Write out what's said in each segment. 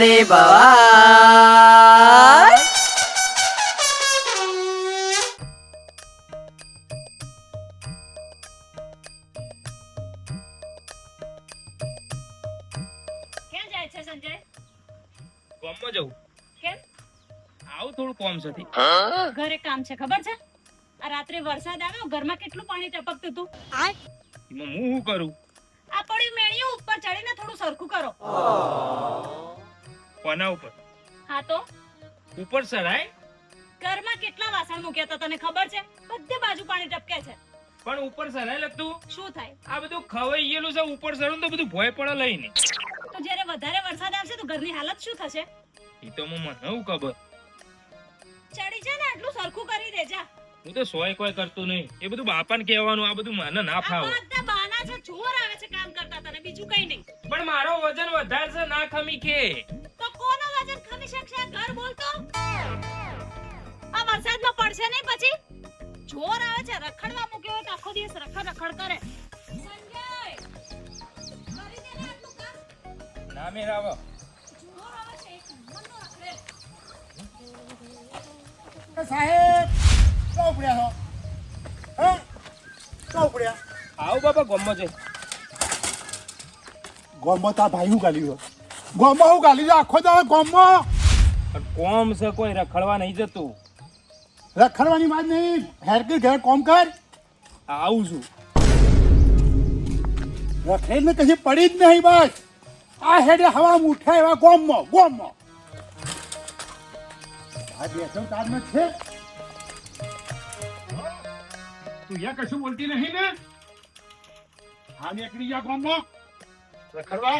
ભવાની ભવાય. ક્યાં જાય છે સંજય? ગામમાં જવું. કેમ? આવું થોડું કોમ છે. ઘરે કામ છે ખબર છે? આ રાત્રે વરસાદ આવ્યો, ઘરમાં કેટલું પાણી ટપકતું હતું. એમાં હું શું કરું? આ પડ્યું મેણિયું ઉપર ચડીને થોડું સરખું કરો. કોના ઉપર? હા તો ઉપર સરાય. ઘરમાં કેટલા વાસણ મૂક્યા હતા તને ખબર છે? બધે બાજુ પાણી ટપકે છે. પણ ઉપર સરાય લગતું. શું થાય? આ બધું ખવાઈ ગયેલું છે. ઉપર સરું તો બધું ભોય પડે લઈને. તો જ્યારે વધારે વરસાદ આવશે તો ઘરની હાલત શું થશે? એ તો મને હું ખબર. ચડી જા ને, આટલું સરખું કરી દે જા. હું તો સોય કોઈ કરતું નહીં. એ બધું બાપાને કહેવાનું. આ બધું મને ના આ ફાવે. બધા બહાના છે, જોર આવે છે કામ કરતા તને, બીજું કઈ નહીં. પણ મારો વજન વધારે છે, ના ખમી કે. તો કોનો વજન ખમી શકશે આ ઘર બોલતો? આ વરસાદમાં પડશે નહીં પછી? જોર આવે છે, રખડવા મૂક્યો હોય તો આખો દિવસ રખડ કરે. સંજય, કરી દે ને આટલું કામ. ના મેરાવો. જોર આવે છે, એક નંબરનો રખડે. સાહેબ તો ઉપડ્યા છો હે તો ઉપડ્યા આવો બાપા ગામમાં છે. ગોમમાં તાર ભાઈ હું ગાલી ગોમમાં હું ગાલી આખો દાડો ગોમમાં પણ કોમ છે, કોઈ રખડવા નહીં જતું. રખડવાની વાત નહીં, હેર કે ઘેર કોમ કર. આવું છું. રખેડ ને કશી પડી જ નહીં. બસ આ હેડે હવા ઉઠે એવા ગોમમાં આ બેસો તાર ન છે. તું યા કશું બોલતી નહીં ને? હા નીકળી જા ગોમમાં રખડવા.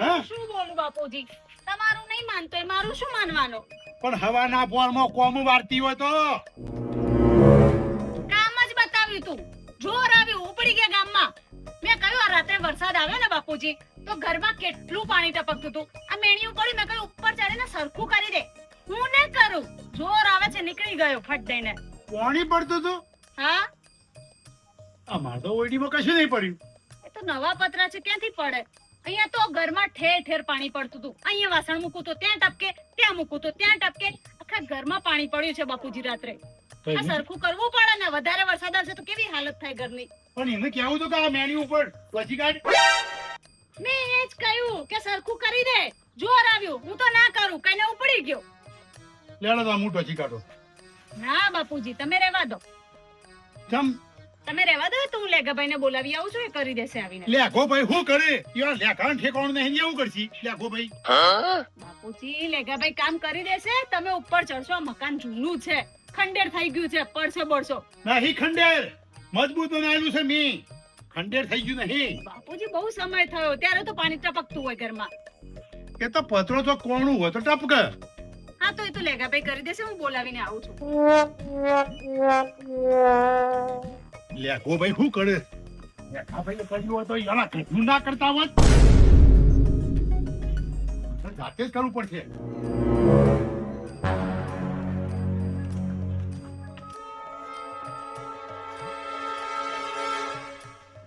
હે શું બોલું બાપુજી? તમારું નહીં માનતો એ મારું શું માનવાનું? પણ હવાના પોરમાં કોમ વારતી હોય તો કામ જ બતાવ્યું તું. જોર આવ્યું, ઉપડી ગયા ગામમાં. મેં કહ્યું આ રાત્રે વરસાદ આવ્યો ને બાપુજી તો ઘરમાં કેટલું પાણી ટપકતું હતું. આ મેણિયું પડ્યું, મેં કહ્યું ઉપર ચડીને સરખું કરી દે. હું ને કરું, જોર આવે છે, નીકળી ગયો ફટ દઈને. પાણી પડતું હતું. હા, અમાર તો ઓયડીમાં કશું નહીં પડ્યું. એ તો નવા પતરા છે, ક્યાંથી પડે? અહીંયા તો ઘરમાં ઠેર ઠેર પાણી પડતું હતું. અહીંયા વાસણ મૂકું તો ત્યાં ટપકે, ત્યાં મૂકું તો ત્યાં ટપકે. આખા ઘરમાં પાણી પડ્યું છે બાપુજી રાત્રે. આ સરખું કરવું પડે ને, વધારે વરસાદ આવશે તો કેવી હાલત થાય ઘરની. પણ એને કેવું હતું કે આ મેન્યુ ઉપર પછી કાઢ. મેં એ જ કહ્યું કે સરખું કરી દે. જોર આવ્યું, હું તો ના કરું, કઈને ઉપડી ગયો. લેડો તો હું ટચી કાઢો. ના બાપુજી, તમે રહેવા દો. જમ તમે રહેવા દો તો હું લેગાભાઈને બોલાવી આવું છું, એ કરી દેશે આવીને. લેખો ભાઈ શું કરે? યાર લેખાણ ઠેકાણું નહીં, એવું કરશી લેખો ભાઈ. બાપુજી, લેગાભાઈ કામ કરી દેશે. તમે ઉપર ચડશો, આ મકાન જૂનું છે, ખંડેર થઈ ગયું છે, પડશે બળશો. નહીં ખંડેર, મજબૂત બનાવેલું છે. મી ખંડેર થઈ ગયું નહીં. બાપુજી, બહુ સમય થયો, ત્યારે તો પાણી ટપકતું હોય ઘરમાં. એ તો પતરો તો કોણું હોય તો ટપક. હા તો એ તો લેગાભાઈ કરી દેશે, હું બોલાવીને આવું છું. લેખો ભાઈ શું કરે? લેખા ભાઈ કર્યું હોય તો એના ઘરનું ના કરતા હોત. જાતે જ કરવું પડશે.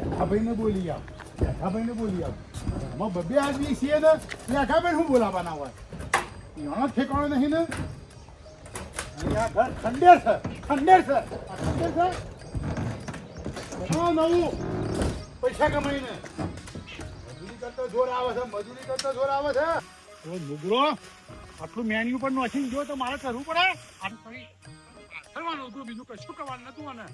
લેખાભાઈને બોલી આવ. લેખાભાઈને બોલી આવ. ઘરમાં બબે આદમી છીએ ને, લેખાભાઈ શું બોલાવાના હોય? એનો ઠેકાણો નહીં ને. અહીંયા ઘર ખંડેર છે, ખંડેર છે, આ ખંડેર છે. નવું પૈસા કમાઈને મજૂરી કરતો જોર આવે છે, મજૂરી કરતો જોર આવે છે. તો નુગરો આટલું મેન્યુ પર નોખીને જો તો મારે કરવું પડે. આ ફરી કરવાનું હતું, બીજું કશું કરવાનું નતું. મને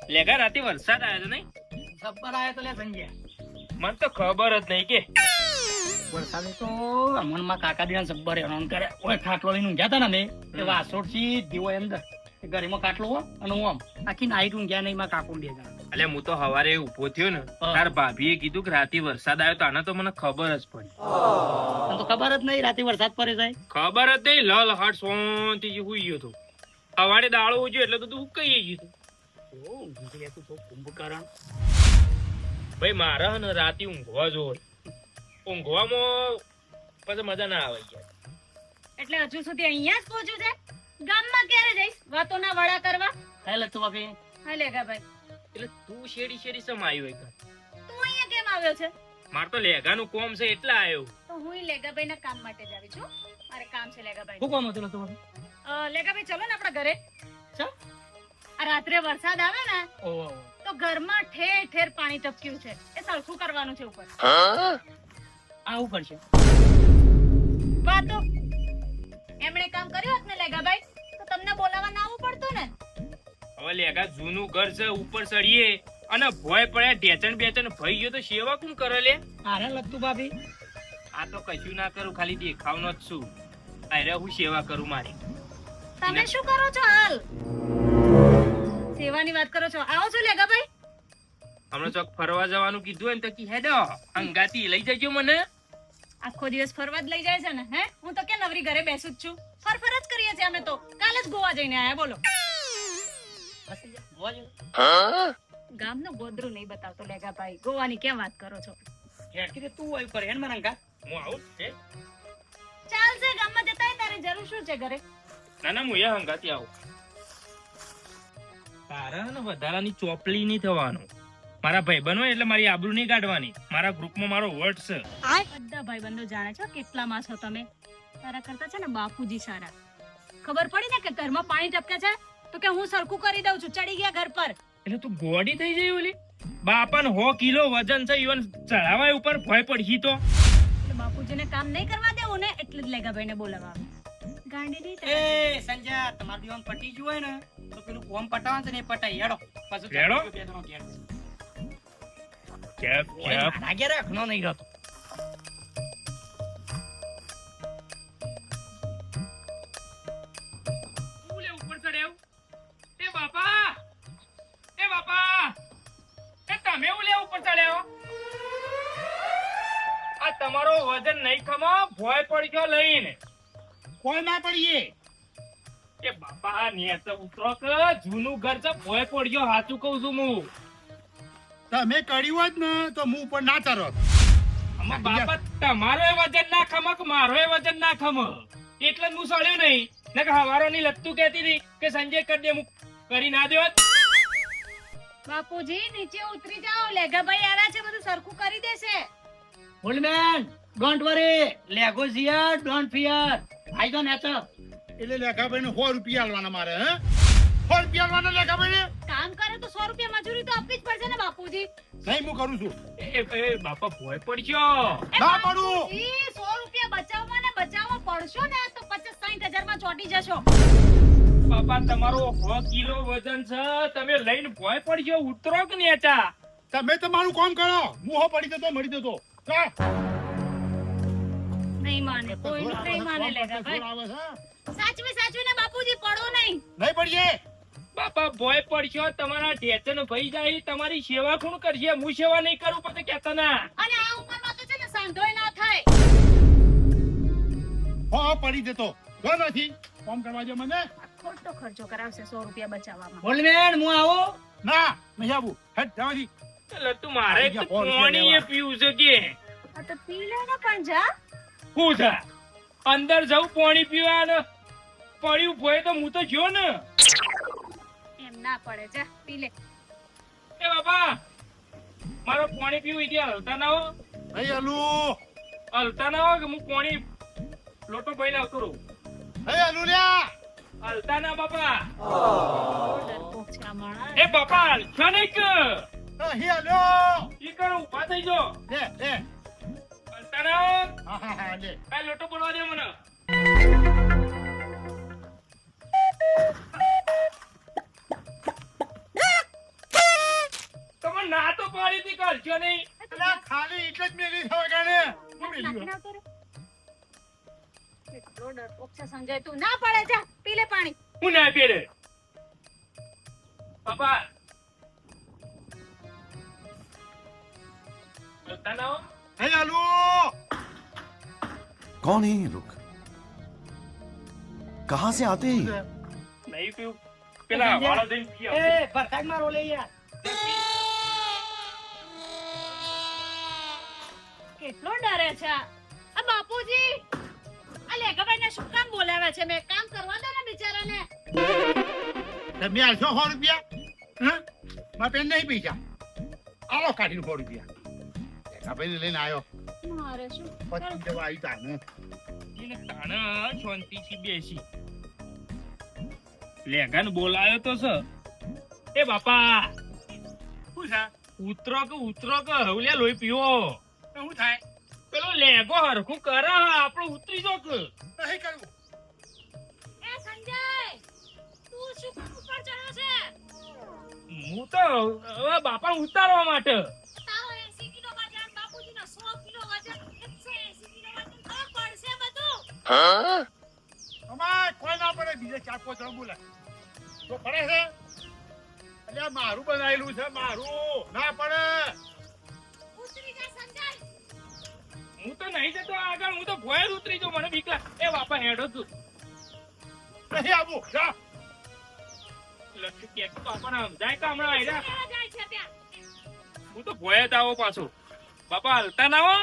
લેગા રાતે વરસાદ આવ્યો તો નહીં? સબ્બર આયો તો લે સંજય. મને તો ખબર જ નહીં કે વરસાદે તો અમનમાં કાકા દીના સબ્બર હેરાન કરે. ઓય ખાટલો લઈને ઊંઘ્યા તા ને એ વાસોડ થી દીવો અંદર એ ઘરમાં ખાટલો હોય અને હું આમ આખી નાઈટ ઊંઘ્યા નહીં માં કાકુ બે જણા. એટલે હું તો હવારે ઉભો થયો ને, તાર ભાભીએ કીધું કે રાતે વરસાદ આવ્યો તો આને તો મને ખબર જ પડી. તને તો ખબર જ નહીં રાતે વરસાદ પડે જાય. ખબર જ નહીં. લલ હાટ શાંતિ થી હુઈ ગયો તો. સવારે દાળો ઉજ્યો એટલે બધું ઉકાઈ ગયું. ઓ ઊંઘી તું તો કુંભકરણ. ભાઈ મારે ને રાતે ઊંઘવા જોવે. ઊંઘવામાં પછી મજા ના આવે યાર. એટલે હજુ સુધી અહીંયા જ પહોંચ્યું છે? ગામમાં ક્યારે જઈશ વાતોના વડા કરવા? હે લતુ ભાભી હા લેગાભાઈ, એટલે તું શેરી સમ આવ્યો એક. તું અહીંયા કેમ આવ્યો છે? માર તો લેગાનું કોમ છે એટલે આવ્યો. તો હું લેગાભાઈના કામ માટે જ આવી છું. મારે કામ છે લેગાભાઈ. શું કામ હતું લતુ ભાભી? લેગાભાઈ ચલો ને આપણા ઘરે. ચા? આ રાત્રે વરસાદ આવે ને ઓહો તો ઘરમાં ઠેર ઠેર પાણી ટપક્યું છે, એ સરખું કરવાનું છે ઉપર. આવું પડશે. વાતો એમણે કામ કર્યું હોત ને લેગાભાઈ તો તમને બોલાવવા ના આવવું પડતું ને. હવે લેગા જૂનું ઘર છે, ઉપર ચડીએ અને ભોય પડ્યા ઢેચણ બેચણ ભઈ ગયો તો સેવા કોણ કરે લે? અરે લતુ ભાભી આ તો કશું ના કરું, ખાલી દેખાવનો જ છું. અરે હું સેવા કરું મારી. તમે શું કરો છો હાલ? સેવાની વાત કરો છો? આવો છો લેગાભાઈ? હમણાં ચોક ફરવા જવાનું કીધું હોય ને તો કી હેડો અંગાતી લઈ જજો મને. આખો દિવસ ફરવા જ લઈ જાય છે ને? હે, હું તો કે નવરી ઘરે બેસું જ છું. ફરફર જ કરીએ છીએ અમે તો. કાલે જ ગોવા જઈને આયા. બોલો. ગામનું ગોદરું નહીં બતાવતો લેગાભાઈ, ગોવાની કેમ વાત કરો છો? તું આવી પર હેન મરંગા હું આવું છે. ચાલશે, ગામમાં જતા તારી જરૂર શું છે ઘરે? ના ના હું એ હંગાતી આવું. તારા ને વધારાની ચોપલી નહીં થવાનું. મારા ભાઈબંધ હોય એટલે મારી આબરૂ નહીં કાઢવાની. મારા ગ્રુપમાં મારો વર્ડ છે. બધા ભાઈબંધો જાણે છો કેટલામાં છો તમે. તારા કરતા છે ને બાપુજી સારા. ખબર પડી ને કે ઘરમાં પાણી ટપકે છે તો કે હું સરખું કરી દઉં છું. ચડી ગયા ઘર પર એટલે તું ગોડી થઈ જઈ ઓલી. બાપાને 100 કિલો વજન છે, ઈવન ચડાવાય ઉપર ભય પડી તો. એટલે બાપુજીને કામ નહીં કરવા દેવું ને એટલે જ લેગાભાઈને બોલાવવા આવે. ગાંડી નહીં થાય. એ સંજય તમારું દીવાન પટી ગયું હોય ને તો પેલું કોમ પટાવવાનું છે ને એ પટાઈ હેડો પાછું હેડો? બે જણો ઘેર. કેપ ઓય, મારા ઘેર રાખનો નહીં રહેતો. ઉલે ઉપર ચડ્યો. એ બાપા, એ બાપા, એ તમે ઉલે ઉપર ચડ્યો. આ તમારો વજન નહીં ખમો, ભોય પડી ગયો લઈને. કોઈ ના પડીએ. એ બાપા નેત ઉતરો કે જૂનું ઘર છે, ભોય પડી ગયો. સાચું કહું છું હું. તમે કર્યું હોત ને તો હું ઉપર ના ચડત. આમાં બાપા તમારો વજન ના ખમ કે મારો વજન ના ખમ એટલે જ હું સળ્યો નહીં. ને કે હવારોની લત્તુ કહેતી હતી કે સંજય કરી દે, હું કરી ના દેવત. બાપુજી નીચે ઉતરી જાઓ, લેગાભાઈ આવ્યા છે, બધું સરખું કરી દેશે. ઓલ્ડ ડોન્ટ વરી લેગો ઝિયર don't fear I don't nature. એટલે લેખાભાઈને 100 રૂપિયા આલવાના મારે. હે 100 રૂપિયા આલવાના લેખાભાઈને? કામ કરે તો 100 રૂપિયા મજૂરી તો આપવી જ પડશે ને બાપુજી. નહીં હું કરું છું. એ બાપા ભોય પડ્યો. એ ના પડું. બાપુજી, 100 રૂપિયા બચાવવા ને બચાવવા પડશો ને તો 50-60 હજારમાં ચોટી જશો. બાપા તમારો 100 કિલો વજન છે, તમે લઈને ભોય પડ્યો. ઉતરો કે નેચા. તમે તમારું કામ કરો, હું હો પડી જતો મળી જતો. ચાલ. નહીં માને, કોઈનું નહીં માને લેગાભાઈ. આવે છે. સાચવીને બાપુજી પડો નહીં. નહીં પડીએ. બાપા ભોય પડ્યો, તમારા ઢેચણ ભઈ જાય, તમારી સેવા કોણ કરશે? હું સેવા નહીં કરું પછી કહેતા ના. અને આ ઉંમરમાં તો છે ને સાંધોય ના થાય. હો પડી જતો. જો નથી કામ કરવા જો મને. ખોટો ખર્ચો કરાવશે 100 રૂપિયા બચાવવામાં. ઓલ્ડ હું આવો. ના નહીં આવું. હેડ જવાથી. એટલે તું મારે એક તો પાણી એ પીવું છે કે આ તો પી લે ને પણ જા. હું છે અંદર જવું પાણી પીવા ને પડ્યું ભોય તો હું તો જો ને. એમ ના પડે, જા પી લે. એ બાપા મારો પાણી પીવું ઇતિહાસ હલતા ના હો. નહીં આલું. હલતા ના હો કે હું પાણી લોટો ભરી લાવતો રહું. નહીં આલું લ્યા. હલતા ના બાપા. ડરપોક છે આ માણસ. એ બાપા હલશો નહીં કે નહીં આલ્યો. ઈ કર ઉભા થઈ જો. લે લે. હલતા ના હો. હા હા હા લે. આ લોટો બોલવા દે મને. તમે ના તો પાડી હતી કે હલશો નહીં. અલા ખાલી એટલે જ મેલી થવા ગાને. હું મેલી નાખી ગયો. નાખતો રે. કેટલો ડરપોક છે સંજય તું. ના પડે, જા પી લે પાણી. હું ના પીડે. બાપા હલતા ના હો. નહીં આલું. कौन है ये लोग कहां से आते हैं ये? નહીં પીવું. પેલા વાળો દઈને પી આવો. એ ભરતાજ મારો લે યાર. કેટલો ડરે છે આ. આ બાપુ બાપુજી આ લેખાભાઈને શું કામ બોલાવ્યા છે? મેં કામ કરવા દો ને બિચારાને. તમે આલશો 100 રૂપિયા? હા, મારા પેન નહીં પૈસા. આલો કાઢીને 100 રૂપિયા. લેખાભાઈને લઈને આવ્યો. મારે શું? પછી જવા આવી તાને. એને તાણા શાંતિથી બેસી લેગાન બોલાયો તો છે. એ બાપા શું છે? ઉતરો કે હવલ્યા લોહી પીવો. શું થાય? પેલો લેગો હરખું કરે આપણો ઉતરી જો કે નહીં કરવું. એ સંજય તું શું કામ ઉપર ચડ્યો છે? હું તો હવે બાપા ઉતારવા માટે. તારો 80 કિલો વજન, બાપુજીનો 100 કિલો વજન, 180 કિલો વજન ખબર પડશે બધું. અમાર કોઈ ના પડે, બીજે 4-5 જણ બોલે તો પડે છે. અલ્યા મારું બનાવેલું છે, મારું ના પડે. ઉતરી જા સંજય. હું તો નહીં જતો આગળ, હું તો ભોય ઉતરી જાઉં. મને બીક લાગે. એ બાપા હેડો તું નહીં આવું. જા. લક્ષ્ય કે બાપાને સમજાય કે હમણાં આયરા. કેવા જાય છે ત્યાં? હું તો ભોય જ આવો પાછો. બાપા હાલતા ના હો,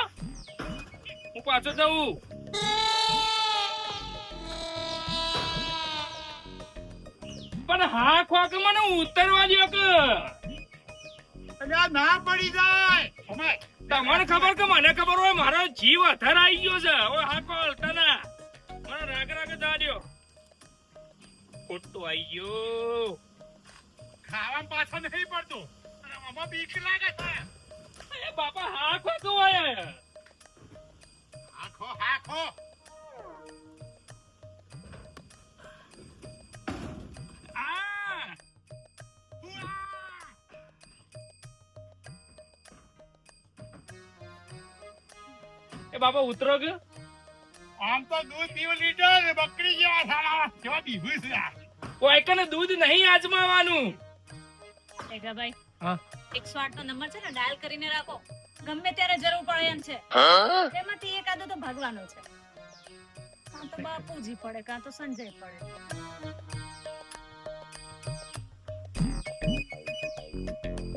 હું પાછો જઉં. પણ હા ખોક મને ઉતરવા દો કે અલ્યા ના પડી જાય. અમાર તમને ખબર કે મને ખબર હોય મારો જીવ અથર આવી ગયો છે. હવે હા કો હાલતા ના, મને રાગ જા દ્યો. ખોટું આવી ગયો. ખાવામાં પાછો નહીં પડતું અને આમાં બીક લાગે છે. એ બાપા હા ખોક હોય. આખો આખો આ એ બાપા ઉતરો કે આમ તો દૂધ પીવું લીટર બકરી જેવા સારા કેવા બીભું છે. કોઈ કને દૂધ નહીં આજમાવાનું. લેખાભાઈ હા. 108 નો નંબર છે ને, ડાયલ કરીને રાખો. ગમે ત્યારે જરૂર પડે એમ છે. તેમાંથી એકાદો તો ભગવાનો છે. કાં તો બાપુજી પડે, કાં તો સંજય પડે.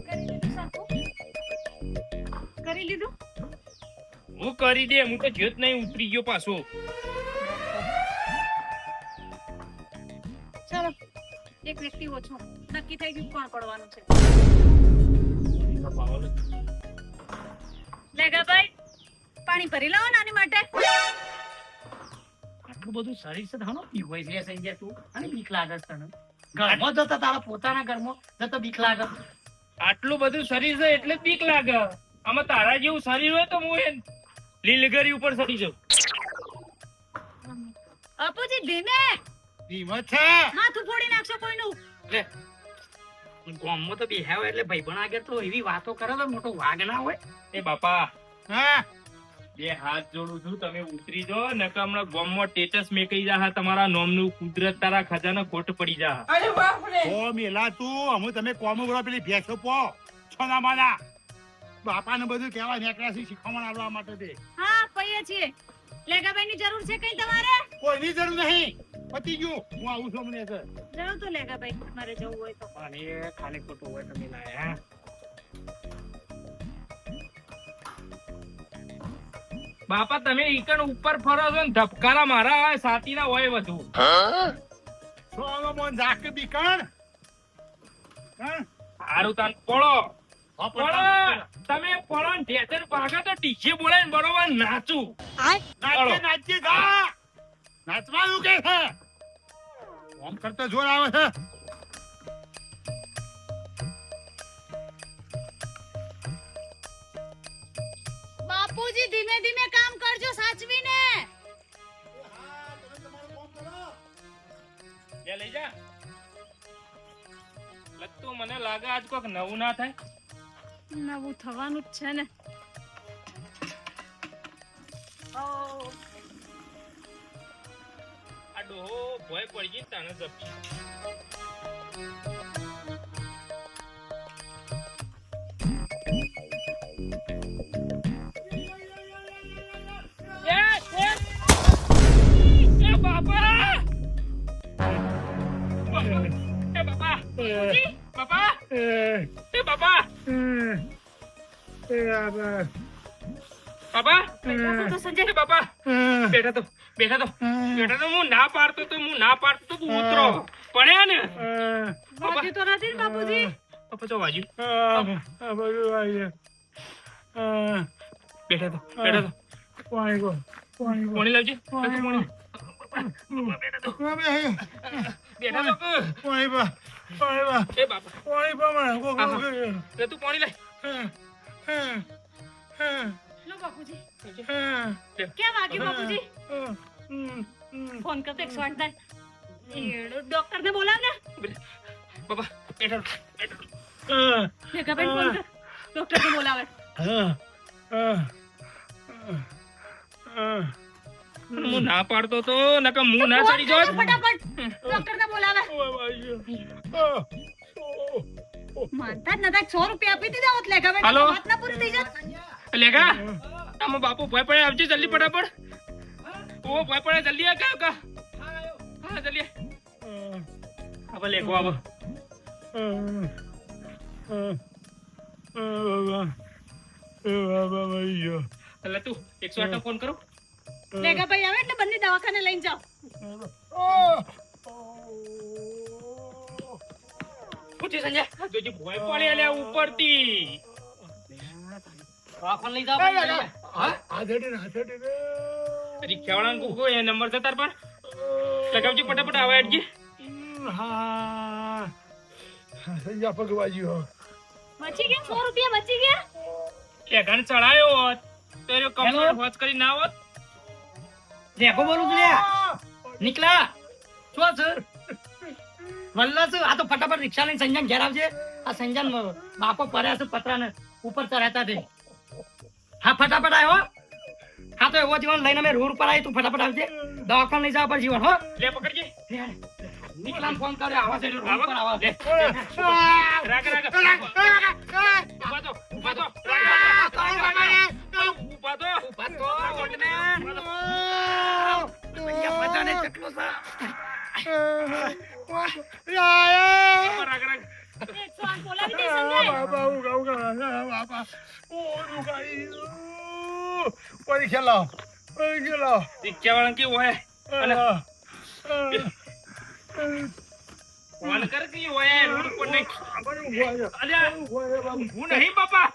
કરી લીધું સાકુ? કરી લીધું? હું કરી દે, હું તો જ્યોત નહીં ઉતરી ગયો પાછો. ચાલો એક વ્યક્તિ ઓછો. નક્કી થઈ ગયું કોણ પડવાનું છે. લેખાભાઈ પાણી ભરી લાવો નાની માટે. આટલું બધું શરીર છે ધાનો પીવાય છે સંજય તું અને બીક લાગે છે તને. ઘરમાં જતા તારા પોતાના ઘરમાં જતા બીક લાગે. આટલું બધું શરીર છે એટલે જ બીક લાગે. આમાં તારા જેવું શરીર હોય તો હું એ લીલગરી ઉપર ચડી જાઉં. અપુજી ધીમે ધીમત છે. માથું ફોડી નાખશો કોઈનું. લે ગામમાં તો બેહાવ એટલે ભાઈબંધ આગળ તો એવી વાતો કરે તો મોટો વાઘ ના હોય. એ બાપા હા બે હાથ જોડું છું, તમે ઉતરી જાઓ. નકર હમણાં ગામમાં ટેટસ મેકાઈ જા તમારા નોમનું. કુદરત તારા ખજાનો ખોટ પડી જા. ઓ મેલા તું અમે તમે કોમ ઉગડો પેલી ભેંસો પો છોના માના બાપાને બધું કહેવાય નેકરાસી શીખવામણ આવવા માટે દે. હા પૈયે છીએ. લેખાભાઈ ની જરૂર છે કઈ તમારે? કોઈની જરૂર નહીં, પતી ગયું. હું આવું છું મને સર. જાઓ તો લેખાભાઈ, મારે જવું હોય તો. અને એ ખાલી ખોટું હોય તમે લાયા. બાપા તમે ઈકણ ઉપર ફરો છો ને ધબકારા મારા હોય સાતીના હોય બધું. સોનો મોન ઝાક બીકણ હા હારું તાન પડો. પડો. તમે પડો ને ઢેચર ભાગો તો ડીજે બોલાય ને બરોબર નાચું. નાચે નાચે જા. નાચવાનું કે છે ઓમ કરતો જોર આવે છે. બાપુજી ધીમે ધીમે કામ કરજો સાચવીને. લે લઈ જા. લગતું મને લાગે આજ કોક નવું ના થાય. નવું થવાનું જ છે ને. આ ડોહો ભોય પડી ગઈ તાને જપી. એ બાપા! એ બાપા! બાપા! એ બાપા! બાપા બેઠા તો સંજય એ બાપા બેઠા તો હું ના પાડતો તો તું ઉતરો પડ્યા ને વાગ્યું તો નથી ને બાપુજી બાપા જો વાજ્યું બેઠા તો પાણી લાવજે પાણી બેઠા તો એ બાપા લે તું પાણી લાય લો બાપુજી ક્યાં વાગ્યું બાપુજી ફોન કરતો 108 ડોક્ટર ને બોલાવ ને બાપા બેઠા ભેગાબેન ફોન કર ડોક્ટર ને બોલાવે હું ના પાડતો તો નકર હું ના ચડી જાત ફટાફટ ડોક્ટર ને બોલાવે માનતા જ નતા 100 રૂપિયા આપી દીધા હોત લેગાબેન હાલો? વાત ના પૂરી થઈ જાત લેગા આમાં બાપુ ભય પડે આવજે જલ્દી ફટાફટ ઓ ભય પડે જલ્દી આ કા હા જલ્દી હવે લેગો આવો એટલે તું 108 ફોન કરું લેગાભાઈ આવે એટલે બંને દવાખાને લઈને જાઓ પૂછી સંજય જોજી ભય પડે એટલે ઉપરથી દવાખાને લઈ જાઓ રિક્ષાવાળાને કુકો એ નંબર છે તાર પર લગાવજી ફટાફટ આવે અડજી બચી ગયા 100 રૂપિયા બચી ગયા એ ઘણ ચડાયો હોત તો એનો કમ્પ્લેટ હોત કરી ના હોત રેખો બોલું છું લે નીકળા શું છે વલ્લા છે આ તો ફટાફટ રિક્ષા લઈને સંજન ઘેર આવજે આ સંજન બાપો પડ્યા છે પતરાને ઉપર ચડાતા તે હા ફટાફટ આવ્યો હા તો એવો જીવન લઈને અમે રોડ પર આવી તું ફટાફટ આવજે દવાખાને લઈ જવા પર જીવન હો લે પકડજે નીકળાને ફોન કર્યો આવા છે રોડ પર આવા લે રાગ ઉભા તો બધાને ચકલો છે 108 બોલાવી દે સંજય રિક્ષાવાળા કેવું હોય અને ફોન કર કે હોય રોડ પર નહીં અલ્યા હું નહીં બાપા